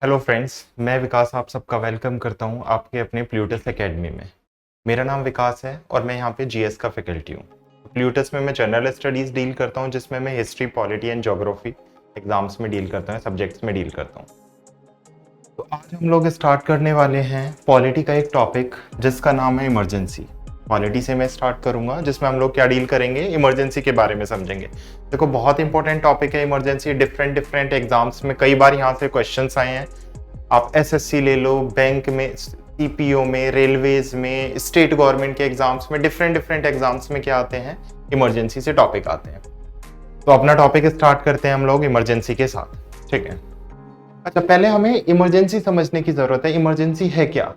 Hello friends, मैं विकास आप सबका वेलकम करता हूं आपके अपने प्लूटस एकेडमी में। मेरा नाम विकास है और मैं यहां पे जीएस का फैकल्टी हूं। प्लूटस में मैं जनरल स्टडीज़ डील करता हूं, जिसमें मैं history, polity and geography exams में डील करता हूं, सब्जेक्ट्स में डील करता हूं। तो आज हम लोग स्टार्ट करने वाले हैं पॉलिटी का एक टॉपिक जिसका नाम है इमरजेंसी। पॉलिटी से मैं स्टार्ट करूंगा, जिसमें हम लोग क्या डील करेंगे, इमरजेंसी के बारे में समझेंगे। देखो, बहुत इंपॉर्टेंट टॉपिक है इमरजेंसी। डिफरेंट डिफरेंट एग्जाम्स में कई बार यहाँ से क्वेश्चंस आए हैं। आप एसएससी ले लो, बैंक में, सीपीओ में, रेलवेज में, स्टेट गवर्नमेंट के एग्जाम्स में, डिफरेंट डिफरेंट एग्जाम्स में क्या आते हैं, इमरजेंसी से टॉपिक आते हैं। तो अपना टॉपिक स्टार्ट करते हैं हम लोग इमरजेंसी के साथ, ठीक है। अच्छा, पहले हमें इमरजेंसी समझने की जरूरत है। इमरजेंसी है क्या?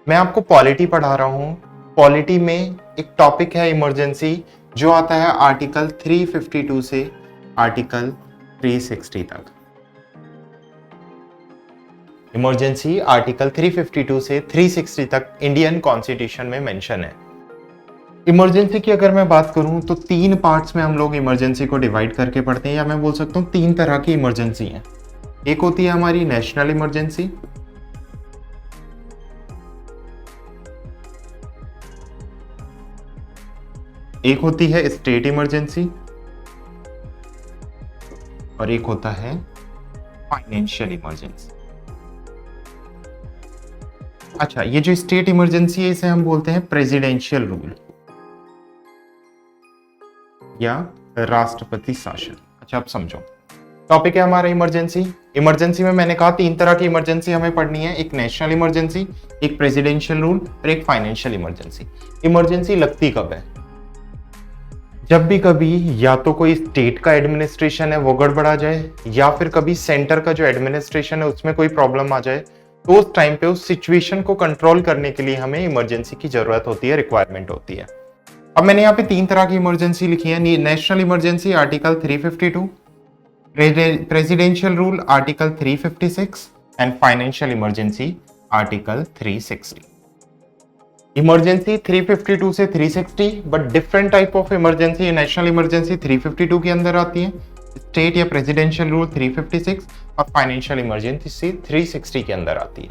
मैं आपको पॉलिटी पढ़ा रहा हूं। पॉलिटी में एक टॉपिक है इमरजेंसी, जो आता है आर्टिकल 352 से आर्टिकल 360 तक। इमरजेंसी आर्टिकल 352 से 360 तक इंडियन कॉन्स्टिट्यूशन में मेंशन है। इमरजेंसी की अगर मैं बात करूं तो तीन पार्ट्स में हम लोग इमरजेंसी को डिवाइड करके पढ़ते हैं, या मैं बोल सकता हूं तीन तरह की इमरजेंसी है। एक होती है हमारी नेशनल इमरजेंसी, एक होती है स्टेट इमरजेंसी, और एक होता है फाइनेंशियल इमरजेंसी। अच्छा, ये जो स्टेट इमरजेंसी है इसे हम बोलते हैं प्रेसिडेंशियल रूल या राष्ट्रपति शासन। अच्छा, अब समझो, टॉपिक है हमारा इमरजेंसी। इमरजेंसी में मैंने कहा तीन तरह की इमरजेंसी हमें पढ़नी है, एक नेशनल इमरजेंसी, एक प्रेसिडेंशियल रूल और एक फाइनेंशियल इमरजेंसी। इमरजेंसी लगती कब है? जब भी कभी या तो कोई स्टेट का एडमिनिस्ट्रेशन है वो गड़बड़ा जाए, या फिर कभी सेंटर का जो एडमिनिस्ट्रेशन है उसमें कोई प्रॉब्लम आ जाए, तो उस टाइम पे उस सिचुएशन को कंट्रोल करने के लिए हमें इमरजेंसी की जरूरत होती है, रिक्वायरमेंट होती है। अब मैंने यहाँ पे तीन तरह की इमरजेंसी लिखी है। National emergency article 352, presidential rule article 356 and financial emergency article 360। Emergency 352 से 360, but different type of emergency. National emergency 352 के अंदर आती है, स्टेट या प्रेसिडेंशियल रूल 356 और फाइनेंशियल इमरजेंसी 360 के अंदर आती है।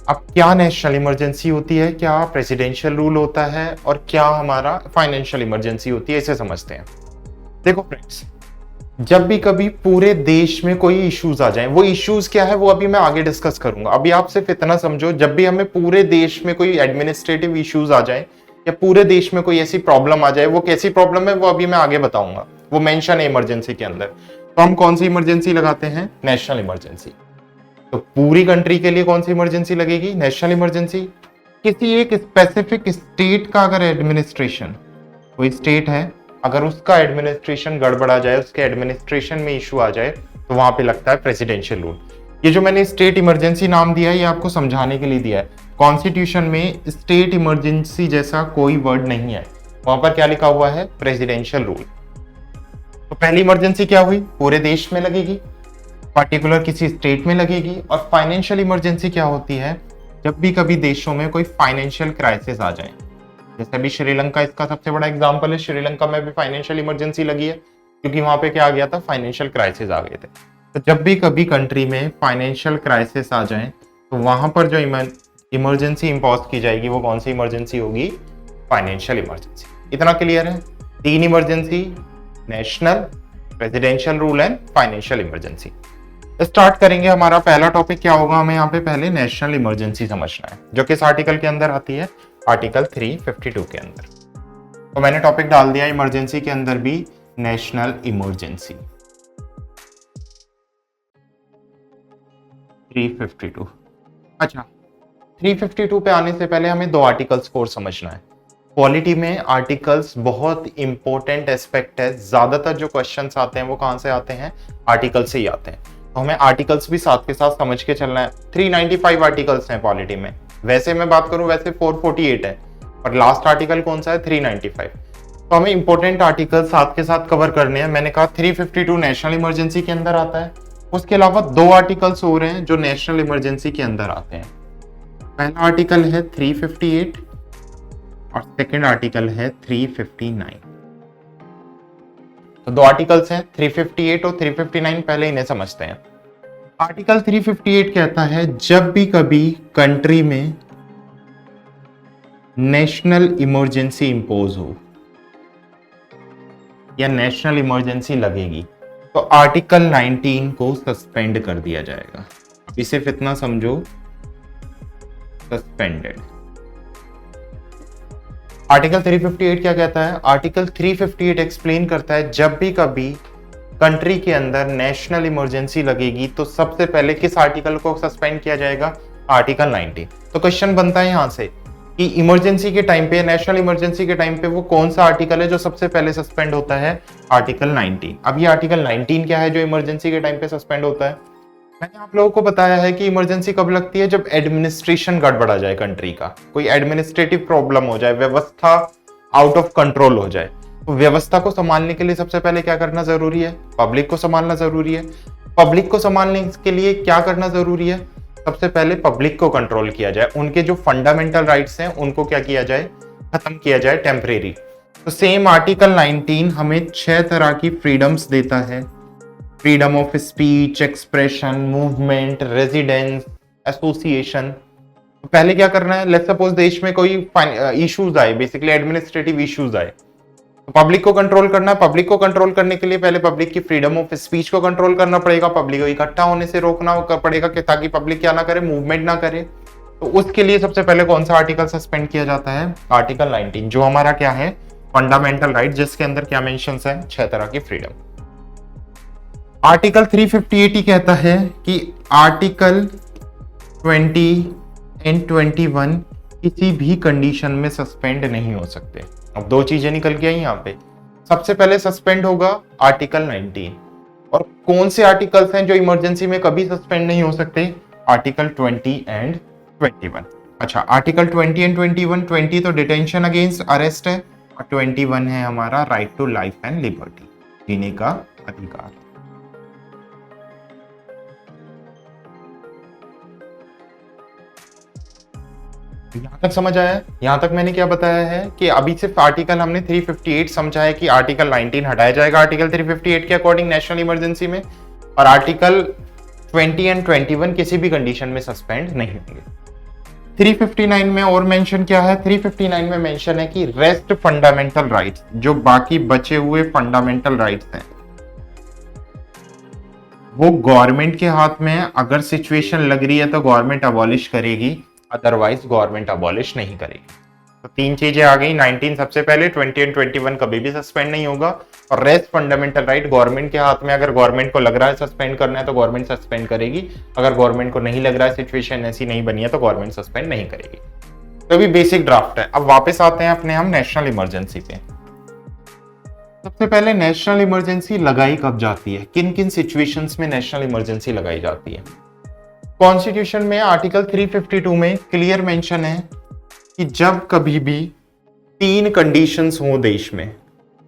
अब क्या नेशनल इमरजेंसी होती है, क्या प्रेसिडेंशियल रूल होता है, और क्या हमारा फाइनेंशियल इमरजेंसी होती है, इसे समझते हैं। देखो फ्रेंड्स, जब भी कभी पूरे देश में कोई इश्यूज आ जाए, वो इश्यूज क्या है वो अभी मैं आगे डिस्कस करूंगा। अभी आप सिर्फ इतना समझो, जब भी हमें पूरे देश में कोई एडमिनिस्ट्रेटिव इश्यूज आ जाए या पूरे देश में कोई ऐसी प्रॉब्लम आ जाए, वो कैसी प्रॉब्लम है वो अभी मैं आगे बताऊंगा, वो मेंशन है इमरजेंसी के अंदर। तो हम कौन सी इमरजेंसी लगाते हैं? National emergency. तो पूरी कंट्री के लिए कौन सी इमरजेंसी लगेगी? National emergency. किसी एक स्पेसिफिक स्टेट का अगर एडमिनिस्ट्रेशन, कोई स्टेट है, अगर उसका एडमिनिस्ट्रेशन गड़बड़ा जाए, उसके एडमिनिस्ट्रेशन में इशू आ जाए, तो वहां पे लगता है प्रेसिडेंशियल रूल। ये जो मैंने स्टेट इमरजेंसी नाम दिया है, ये आपको समझाने के लिए दिया है। कॉन्स्टिट्यूशन में स्टेट इमरजेंसी जैसा कोई वर्ड नहीं है, वहां पर क्या लिखा हुआ है? Presidential rule. तो पहली इमरजेंसी क्या हुई? पूरे देश में लगेगी, पर्टिकुलर किसी स्टेट में लगेगी। और फाइनेंशियल इमरजेंसी क्या होती है? जब भी कभी देशों में कोई फाइनेंशियल क्राइसिस आ जाए, जैसे अभी श्रीलंका इसका सबसे बड़ा एग्जांपल है। श्रीलंका में भी फाइनेंशियल इमरजेंसी लगी है, क्योंकि वहां पे क्या आ गया था? फाइनेंशियल क्राइसिस आ गए थे। तो जब भी कभी कंट्री में फाइनेंशियल क्राइसिस आ जाए, तो वहां पर जो इमरजेंसी इंपोज की जाएगी, वो कौन सी इमरजेंसी होगी? Financial emergency. इतना क्लियर है? तीन emergency, national, presidential rule and financial emergency. Start करेंगे। हमारा पहला टॉपिक क्या होगा? हमें यहाँ पे पहले नेशनल इमरजेंसी समझना है, जो किस आर्टिकल के अंदर आती है? आर्टिकल 352 के अंदर। तो मैंने टॉपिक डाल दिया इमरजेंसी के अंदर भी नेशनल इमरजेंसी 352। अच्छा, 352 पे आने से पहले हमें दो आर्टिकल्स को समझना है। पॉलिटी में आर्टिकल्स बहुत इंपॉर्टेंट एस्पेक्ट है। ज्यादातर जो क्वेश्चंस आते हैं वो कहां से आते हैं? आर्टिकल से ही आते हैं। तो हमें आर्टिकल्स भी साथ के साथ समझ के चलना है। 395 आर्टिकल्स हैं पॉलिटी में। वैसे मैं बात करूं वैसे 448 है, और लास्ट आर्टिकल कौन सा है? 395। तो हमें इंपॉर्टेंट आर्टिकल साथ के साथ कवर करने हैं। मैंने कहा 352 नेशनल इमरजेंसी के अंदर आता है। उसके अलावा दो आर्टिकल्स हो रहे हैं जो नेशनल इमरजेंसी के अंदर आते हैं। पहला आर्टिकल है 358 और सेकेंड आर्टिकल है 359। तो दो आर्टिकल्स हैं 358 और 359, पहले इन्हें समझते हैं। आर्टिकल 358 कहता है जब भी कभी कंट्री में नेशनल इमरजेंसी इंपोज हो या नेशनल इमरजेंसी लगेगी तो आर्टिकल 19 को सस्पेंड कर दिया जाएगा। अभी सिर्फ इतना समझो, सस्पेंडेड। आर्टिकल 358 क्या कहता है? आर्टिकल 358 एक्सप्लेन करता है जब भी कभी कंट्री के अंदर नेशनल इमरजेंसी लगेगी तो सबसे पहले किस आर्टिकल को सस्पेंड किया जाएगा? आर्टिकल 19। तो क्वेश्चन बनता है यहां से कि इमरजेंसी के टाइम पे, नेशनल इमरजेंसी के टाइम पे वो कौन सा आर्टिकल है जो सबसे पहले सस्पेंड होता है? आर्टिकल 19। अब ये आर्टिकल 19 क्या है जो इमरजेंसी के टाइम पे सस्पेंड होता है? मैंने आप लोगों को बताया है कि इमरजेंसी कब लगती है? जब एडमिनिस्ट्रेशन गड़बड़ा जाए, कंट्री का कोई एडमिनिस्ट्रेटिव प्रॉब्लम हो जाए, व्यवस्था आउट ऑफ कंट्रोल हो जाए। तो व्यवस्था को संभालने के लिए सबसे पहले क्या करना जरूरी है? पब्लिक को संभालना जरूरी है। पब्लिक को संभालने के लिए क्या करना जरूरी है? सबसे पहले पब्लिक को कंट्रोल किया जाए, उनके जो फंडामेंटल राइट्स हैं उनको क्या किया जाए? खत्म किया जाए, टेम्परेरी। तो सेम आर्टिकल 19 हमें 6 तरह की फ्रीडम्स देता है। Freedom of speech, expression, movement, residence, association. पहले क्या करना है? लेट्स सपोज देश में कोई इश्यूज आए, बेसिकली एडमिनिस्ट्रेटिव इश्यूज आए, तो पब्लिक को कंट्रोल करना है। पब्लिक को कंट्रोल करने के लिए पहले पब्लिक की फ्रीडम ऑफ स्पीच को कंट्रोल करना पड़ेगा, पब्लिक को इकट्ठा होने से रोकना पड़ेगा कि ताकि पब्लिक क्या ना करे? मूवमेंट ना करे। तो उसके लिए सबसे पहले कौन सा आर्टिकल सस्पेंड किया जाता है? आर्टिकल 19, जो हमारा क्या है? फंडामेंटल राइट, जिसके अंदर क्या मेंशंस है? 6 तरह की फ्रीडम। आर्टिकल 358 ही कहता है कि आर्टिकल 20 एंड 21 किसी भी कंडीशन में सस्पेंड नहीं हो सकते। अब दो चीजें निकल के आई यहाँ पे। सबसे पहले सस्पेंड होगा आर्टिकल 19, और कौन से आर्टिकल्स हैं जो इमरजेंसी में कभी सस्पेंड नहीं हो सकते? Article 20 and 21। अच्छा, आर्टिकल 20 एंड 21, 20 तो डिटेंशन अगेंस्ट अरेस्ट है और 21 है हमारा right to life and liberty, जीने का अधिकार। यहां तक समझ आया? यहां तक मैंने क्या बताया है कि अभी सिर्फ आर्टिकल हमने 358 समझा है कि आर्टिकल 19 हटाया जाएगा आर्टिकल 358 के अकॉर्डिंग नेशनल इमरजेंसी में, और आर्टिकल 20 एंड 21 किसी भी कंडीशन में सस्पेंड नहीं होंगे। 359 में और मेंशन क्या है? 359 में मेंशन है कि रेस्ट फंडामेंटल राइट्स, जो बाकी बचे हुए फंडामेंटल राइट्स हैं, वो गवर्नमेंट के हाथ में है। अगर सिचुएशन लग रही है तो गवर्नमेंट अबॉलिश करेगी, अदरवाइज गवर्नमेंट अबॉलिश नहीं करेगी। तो तीन चीजें आ गई। 19 सबसे पहले, 20 एंड 21 कभी भी सस्पेंड नहीं होगा, और रेस्ट फंडामेंटल राइट गवर्नमेंट के हाथ में। अगर गवर्नमेंट को लग रहा है सस्पेंड करना है तो गवर्नमेंट सस्पेंड करेगी, अगर गवर्नमेंट को नहीं लग रहा है, सिचुएशन ऐसी नहीं बनी है, तो गवर्नमेंट सस्पेंड नहीं करेगी। तो अभी बेसिक ड्राफ्ट है। अब वापस आते हैं अपने हम नेशनल इमरजेंसी पे। सबसे पहले नेशनल इमरजेंसी लगाई कब जाती है? किन किन सिचुएशंस में नेशनल इमरजेंसी लगाई जाती है? कॉन्स्टिट्यूशन में आर्टिकल 352 में क्लियर मेंशन है कि जब कभी भी 3 कंडीशंस हो देश में,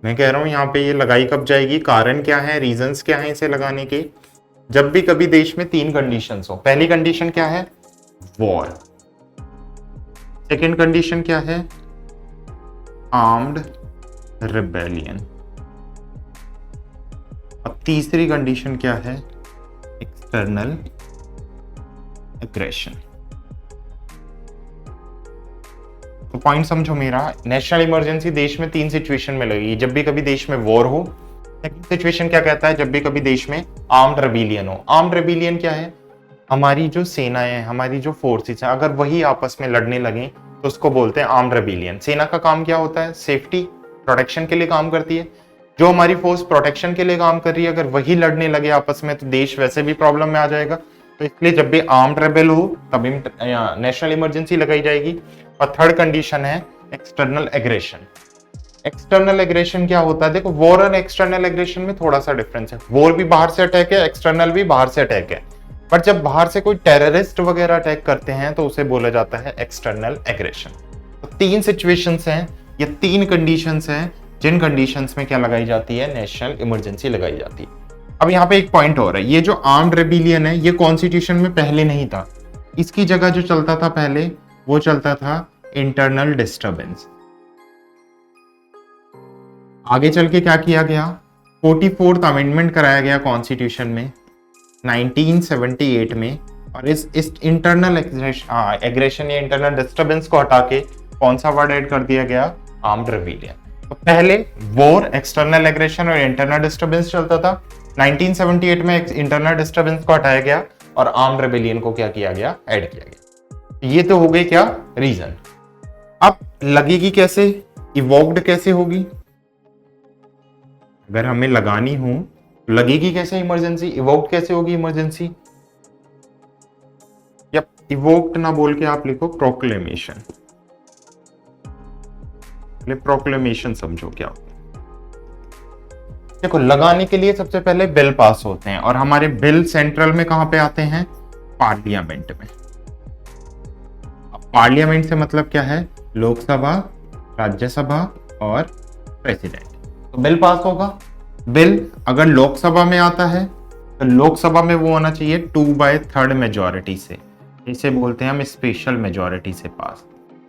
मैं कह रहा हूं यहाँ पे ये लगाई कब जाएगी, कारण क्या है, रीजंस क्या है इसे लगाने के। जब भी कभी देश में 3 कंडीशंस हो, पहली कंडीशन क्या है? वॉर। सेकेंड कंडीशन क्या है? Armed rebellion. अब तीसरी कंडीशन क्या है? External aggression. तो पॉइंट समझो मेरा, नेशनल इमरजेंसी देश में 3 सिचुएशन में लगेगी। जब भी कभी देश में वॉर हो। सेकंड सिचुएशन क्या कहता है? जब भी कभी देश में आर्म्ड रेबिलियन हो। आर्म्ड रेबिलियन क्या है? हमारी जो सेनाएं हैं, हमारी जो फोर्सेस हैं, अगर वही आपस में लड़ने लगे तो उसको बोलते हैं आर्म्ड रेबिलियन। सेना का काम क्या होता है? सेफ्टी, प्रोटेक्शन के लिए काम करती है। जो हमारी फोर्स प्रोटेक्शन के लिए काम कर रही है, अगर वही लड़ने लगे आपस में तो देश वैसे भी प्रॉब्लम में आ जाएगा। तो इसलिए जब भी आर्म्ड रेबेल हो तभी नेशनल इमरजेंसी लगाई जाएगी। और थर्ड कंडीशन है एक्सटर्नल एग्रेशन। एक्सटर्नल एग्रेशन क्या होता है? देखो, वॉर और एक्सटर्नल एग्रेशन में थोड़ा सा डिफरेंस है। वॉर भी बाहर से अटैक है, एक्सटर्नल भी बाहर से अटैक है। बट जब बाहर से कोई टेररिस्ट वगैरह अटैक करते हैं तो उसे बोला जाता है एक्सटर्नल एग्रेशन। तो 3 सिचुएशंस हैं, ये 3 कंडीशंस हैं जिन कंडीशंस में क्या लगाई जाती है? नेशनल इमरजेंसी लगाई जाती है। अब यहाँ पे एक पॉइंट और है, ये जो आर्म्ड रेबिलियन है ये कॉन्स्टिट्यूशन में पहले नहीं था। इसकी जगह जो चलता था पहले, वो चलता था इंटरनल डिस्टर्बेंस। आगे चल के क्या किया गया? 44th अमेंडमेंट कराया गया कॉन्स्टिट्यूशन में, 1978 में, और इस इंटरनल एग्रेशन या इंटरनल डिस्टर्बेंस को हटा के कौन सा वर्ड ऐड कर दिया गया? Armed rebellion. तो पहले वॉर, एक्सटर्नल एग्रेशन और इंटरनल डिस्टर्बेंस चलता था। 1978 में इंटरनल डिस्टर्बेंस को हटाया गया और आर्म्ड रेबेलियन को क्या किया गया? ऐड किया गया। ये तो हो गई क्या? रीजन। अब लगेगी कैसे? इवोक्ड कैसे होगी? अगर हमें लगानी हो लगेगी कैसे इमरजेंसी? इवोक्ड कैसे होगी इमरजेंसी? या इवोक्ड ना बोल के आप लिखो प्रोक्लेमेशन। प्रोक्लेमेशन समझो क्या होता है। देखो, लगाने के लिए सबसे पहले बिल पास होते हैं, और हमारे बिल सेंट्रल में कहां पे आते हैं? पार्लियामेंट में। अब पार्लियामेंट से मतलब क्या है? लोकसभा, राज्यसभा और प्रेसिडेंट। तो बिल पास होगा। बिल अगर लोकसभा में आता है तो लोकसभा में वो होना चाहिए 2/3 मेजोरिटी से, इसे बोलते हैं हम स्पेशल मेजोरिटी से पास।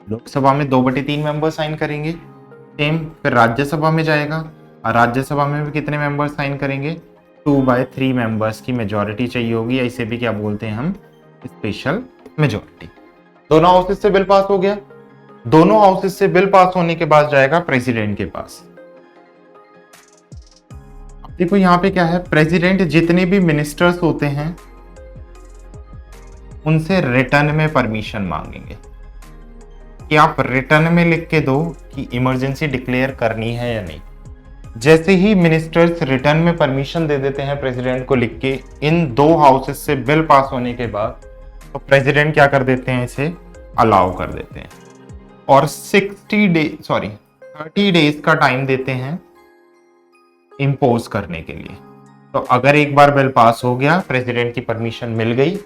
लोकसभा में 2/3 मेंबर साइन करेंगे। सेम फिर राज्यसभा में जाएगा, और राज्यसभा में भी कितने मेंबर साइन करेंगे? 2/3 मेंबर्स की मेजोरिटी चाहिए होगी, या इसे भी क्या बोलते हैं हम? Special majority. दोनों हाउसेस से बिल पास हो गया। दोनों हाउसेस से बिल पास होने के बाद जाएगा प्रेसिडेंट के पास। देखो यहाँ पे क्या है, प्रेसिडेंट जितने भी मिनिस्टर्स होते हैं उनसे रिटर्न में परमिशन मांगेंगे कि आप रिटर्न में लिख के दो कि इमरजेंसी डिक्लेयर करनी है या नहीं। जैसे ही मिनिस्टर्स रिटर्न में परमिशन दे देते हैं प्रेसिडेंट को लिख के इन दो हाउसेस से बिल पास होने के बाद, तो प्रेसिडेंट क्या कर देते हैं? इसे अलाउ कर देते हैं, और 30 डेज का टाइम देते हैं इम्पोज करने के लिए। तो अगर एक बार बिल पास हो गया, प्रेसिडेंट की परमिशन मिल गई,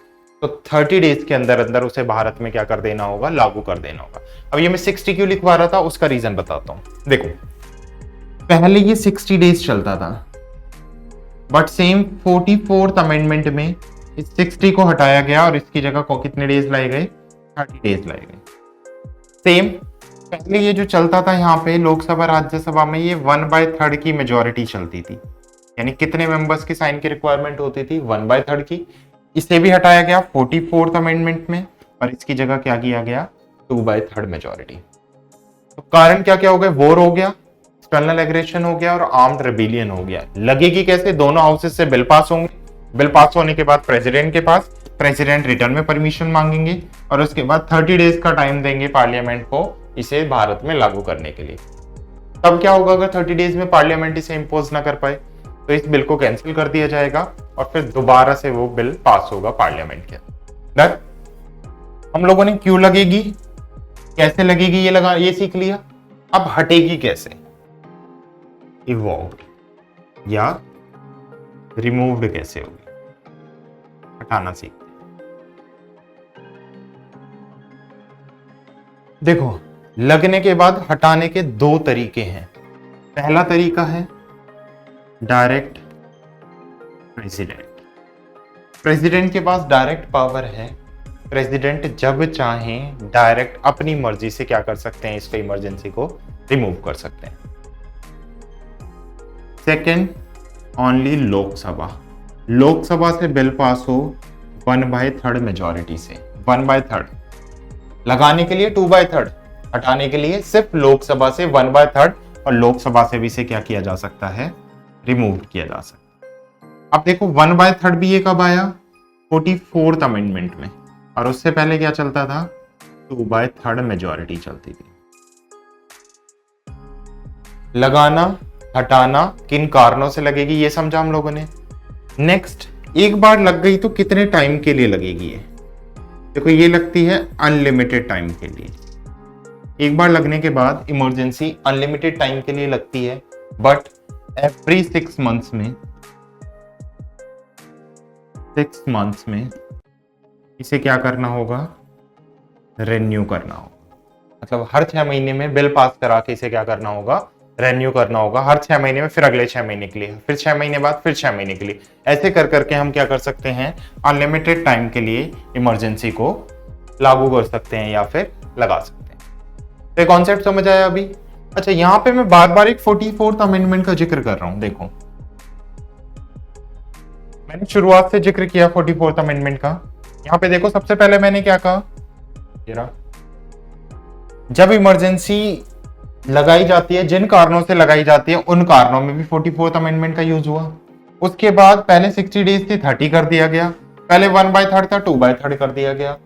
तो 30 डेज के अंदर अंदर उसे भारत में क्या कर देना होगा? लागू कर देना होगा। अब ये मैं 60 क्यों लिखवा रहा था, उसका रीजन बताता हूं। देखो, पहले ये 60 डेज चलता था, बट सेम 44th अमेंडमेंट में इस 60 को हटाया गया और इसकी जगह को कितने डेज लाए गए? 30 डेज लाए गए। सेम पहले ये जो चलता था यहाँ पे लोकसभा राज्यसभा में, ये 1/3 की मेजोरिटी चलती थी, यानी कितने मेंबर्स की साइन की रिक्वायरमेंट होती थी? 1/3 की। इसे भी हटाया गया 44th अमेंडमेंट में, और इसकी जगह क्या किया गया? 2/3 मेजोरिटी। तो कारण क्या क्या हो गए? वॉर हो गया, एक्सटर्नल एग्रेशन हो गया, और आर्म्ड रेबेलियन हो गया। लगेगी कैसे? दोनों हाउसेस से बिल पास होंगे। बिल पास होने के बाद प्रेसिडेंट के पास, प्रेसिडेंट रिटर्न में परमिशन मांगेंगे, और उसके बाद 30 डेज का टाइम देंगे पार्लियामेंट को इसे भारत में लागू करने के लिए। तब क्या होगा अगर 30 डेज में पार्लियामेंट इसे इंपोज ना कर पाए? तो इस बिल को कैंसिल कर दिया जाएगा, और फिर दोबारा से वो बिल पास होगा पार्लियामेंट के अंदर। हम लोगों ने क्यों लगेगी, कैसे लगेगी ये सीख लिया। अब हटेगी कैसे? इवॉल्व या रिमूव्ड कैसे होगी, हटाना सीखते हैं। देखो, लगने के बाद हटाने के दो तरीके हैं। पहला तरीका है डायरेक्ट प्रेसिडेंट। प्रेसिडेंट के पास डायरेक्ट पावर है। प्रेसिडेंट जब चाहें डायरेक्ट अपनी मर्जी से क्या कर सकते हैं? इसको इमरजेंसी को रिमूव कर सकते हैं। Second, only Lok Sabha. लोकसभा से बिल पास हो 1/3 मेजोरिटी से। 1/3 लगाने के लिए 2/3, हटाने के लिए सिर्फ लोकसभा से 1/3, और लोकसभा से भी इसे क्या किया जा सकता है? रिमूव किया जा सकता है। अब देखो 1/3 भी ये कब आया? 44th अमेंडमेंट में, और उससे पहले क्या चलता था? 2/3 मेजोरिटी चलती थी। लगाना हटाना किन कारणों से लगेगी ये समझा हम लोगों ने। नेक्स्ट, एक बार लग गई तो कितने टाइम के लिए लगेगी ये? देखो, ये लगती है अनलिमिटेड टाइम के लिए। एक बार लगने के बाद इमरजेंसी अनलिमिटेड टाइम के लिए लगती है, बट एवरी 6 मंथ्स में इसे क्या करना होगा? रेन्यू करना होगा। मतलब हर 6 महीने में बिल पास करा के इसे क्या करना होगा? रेन्यू करना होगा। हर 6 महीने में, फिर अगले 6 महीने के लिए, फिर 6 महीने बाद, फिर 6 महीने के लिए, ऐसे कर करके हम क्या कर सकते हैं? अनलिमिटेड टाइम के लिए इमरजेंसी को लागू कर सकते हैं या फिर लगा सकते हैं। तो ये कॉन्सेप्ट समझ आया अभी? अच्छा, यहां पे मैं बार बार एक 44th अमेंडमेंट का जिक्र कर रहा हूं। देखो, मैंने शुरुआत से जिक्र किया 44th अमेंडमेंट का। यहाँ पे देखो सबसे पहले मैंने क्या कहा, जब इमरजेंसी लगाई जाती है, जिन कारणों से लगाई जाती है उन कारणों में भी 44th अमेंडमेंट का यूज हुआ। उसके बाद पहले 60 डेज थी 30 कर दिया गया, पहले 1/3 था 2/3 कर दिया गया,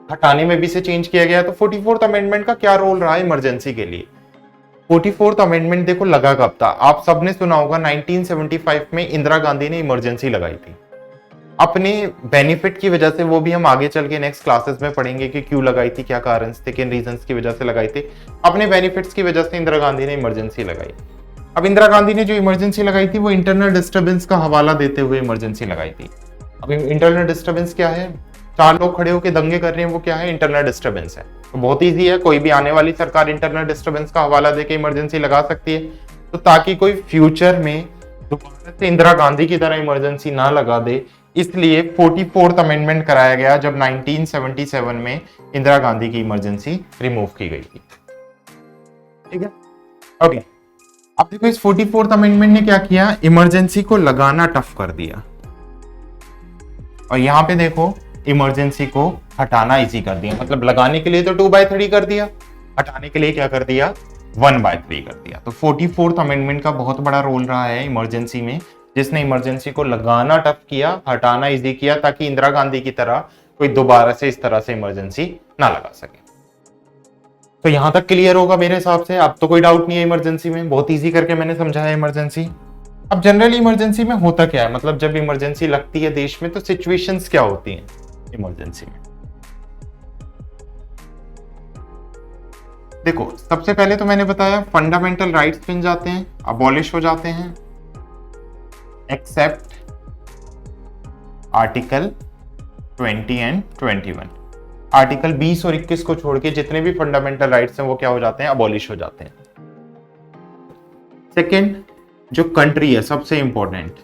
हटाने में भी से चेंज किया गया। तो 44th अमेंडमेंट का क्या रोल रहा है इमरजेंसी के लिए? 44th अमेंडमेंट देखो लगा कब था, आप सबने सुना होगा 1975 में इंदिरा गांधी ने इमरजेंसी लगाई थी अपने बेनिफिट की वजह से। वो भी हम आगे चल के नेक्स्ट क्लासेस में पढ़ेंगे कि क्यों लगाई थी, क्या कारण थे, किन रीजंस की वजह से लगाई थी। अपने बेनिफिट्स की वजह से इंदिरा गांधी ने इमरजेंसी लगाई। अब इंदिरा गांधी ने जो इमरजेंसी लगाई थी वो इंटरनल डिस्टर्बेंस का हवाला देते हुए इमरजेंसी लगाई थी। अब इंटरनल डिस्टर्बेंस क्या है? 4 लोग खड़े होकर दंगे कर रहे हैं, वो क्या है? इंटरनल डिस्टर्बेंस है। तो बहुत ईजी है, कोई भी आने वाली सरकार इंटरनल डिस्टर्बेंस का हवाला देकर इमरजेंसी लगा सकती है। तो ताकि कोई फ्यूचर में दोबारा से इंदिरा गांधी की तरह इमरजेंसी ना लगा दे, इसलिए 44th अमेंडमेंट कराया गया जब 1977 में इंदिरा गांधी की इमरजेंसी रिमूव की गई थी। ठीक है, ओके। अब देखो इस 44th अमेंडमेंट ने क्या किया, इमरजेंसी को लगाना टफ कर दिया। और यहां पे देखो इमरजेंसी को हटाना इजी कर दिया। मतलब लगाने के लिए तो 2/3 कर दिया, हटाने के लिए क्या कर दिया? 1/3 कर दिया। तो 44th अमेंडमेंट का बहुत बड़ा रोल रहा है इमरजेंसी में, जिसने इमरजेंसी को लगाना टफ किया, हटाना इजी किया, ताकि इंदिरा गांधी की तरह कोई दोबारा से इस तरह से इमरजेंसी ना लगा सके। तो यहां तक क्लियर होगा मेरे हिसाब से, अब तो कोई डाउट नहीं है इमरजेंसी में। बहुत इजी करके मैंने समझाया इमरजेंसी। अब जनरली इमरजेंसी में होता क्या है, मतलब जब इमरजेंसी लगती है देश में तो सिचुएशंस क्या होती हैं इमरजेंसी में? देखो सबसे पहले तो मैंने बताया फंडामेंटल राइट्स बन जाते हैं, अबॉलिश हो जाते हैं, एक्सेप्ट आर्टिकल 20 एंड 21। आर्टिकल 20 और 21 को छोड़ के जितने भी फंडामेंटल राइट्स हैं वो क्या हो जाते हैं? अबॉलिश हो जाते हैं। सेकेंड, जो कंट्री है सबसे इंपॉर्टेंट,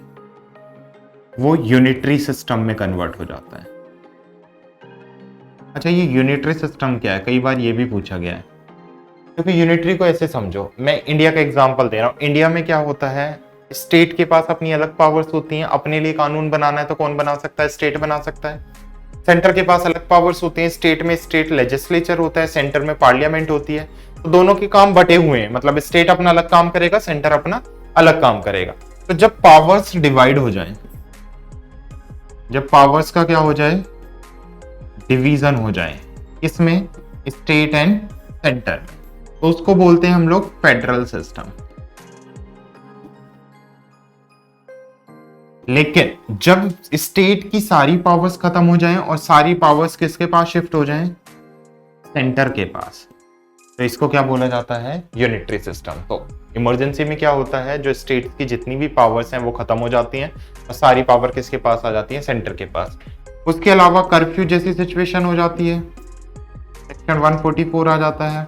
वो यूनिटरी सिस्टम में कन्वर्ट हो जाता है। अच्छा, ये यूनिटरी सिस्टम क्या है? कई बार ये भी पूछा गया है। क्योंकि यूनिटरी को ऐसे समझो, मैं इंडिया का एग्जांपल दे रहा हूं। इंडिया में क्या होता है, स्टेट के पास अपनी अलग पावर्स होती हैं। अपने लिए कानून बनाना है तो कौन बना सकता है? स्टेट बना सकता है। सेंटर के पास अलग पावर्स होती हैं। स्टेट में स्टेट लेजिस्लेचर होता है, सेंटर में पार्लियामेंट होती है। तो दोनों के काम बटे हुए हैं, मतलब स्टेट अपना अलग काम करेगा, सेंटर अपना अलग काम करेगा। तो जब पावर्स डिवाइड हो जाए, जब पावर्स का क्या हो जाए, डिवीजन हो जाए, इसमें स्टेट एंड सेंटर, तो उसको बोलते हैं हम लोग फेडरल सिस्टम। लेकिन जब स्टेट की सारी पावर्स खत्म हो जाएं और सारी पावर्स किसके पास शिफ्ट हो जाएं? सेंटर के पास, तो इसको क्या बोला जाता है? Unitary system. तो इमरजेंसी में क्या होता है, जो स्टेट की जितनी भी पावर्स हैं वो खत्म हो जाती हैं और सारी पावर किसके पास आ जाती है? सेंटर के पास। उसके अलावा कर्फ्यू जैसी सिचुएशन हो जाती है, सेक्शन 144 आ जाता है।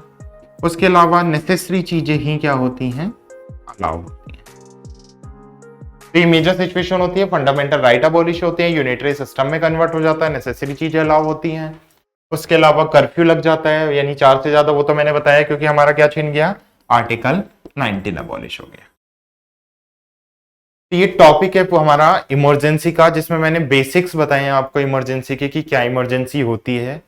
उसके अलावा नेसेसरी चीजें ही क्या होती हैं? अलाउ होती हैं। तो ये मेजर सिचुएशन होती है। फंडामेंटल राइट अबॉलिश होते हैं, यूनिटरी सिस्टम में कन्वर्ट हो जाता है, नेसेसरी चीजें अलाउ होती हैं। उसके अलावा कर्फ्यू लग जाता है, यानी 4 से ज्यादा, वो तो मैंने बताया क्योंकि हमारा क्या छीन गया? आर्टिकल 19 अबॉलिश हो गया। तो ये टॉपिक है हमारा इमरजेंसी का, जिसमें मैंने बेसिक्स बताए हैं आपको इमरजेंसी के, कि क्या इमरजेंसी होती है,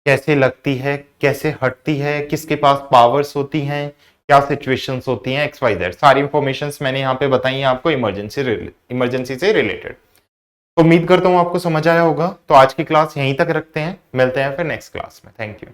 कैसे लगती है, कैसे हटती है, किसके पास पावर्स होती हैं, क्या सिचुएशंस होती हैं, XYZ सारी इंफॉर्मेशंस मैंने यहाँ पे बताई हैं आपको इमरजेंसी से रिलेटेड। तो उम्मीद करता हूँ आपको समझ आया होगा। तो आज की क्लास यहीं तक रखते हैं, मिलते हैं फिर नेक्स्ट क्लास में। Thank you.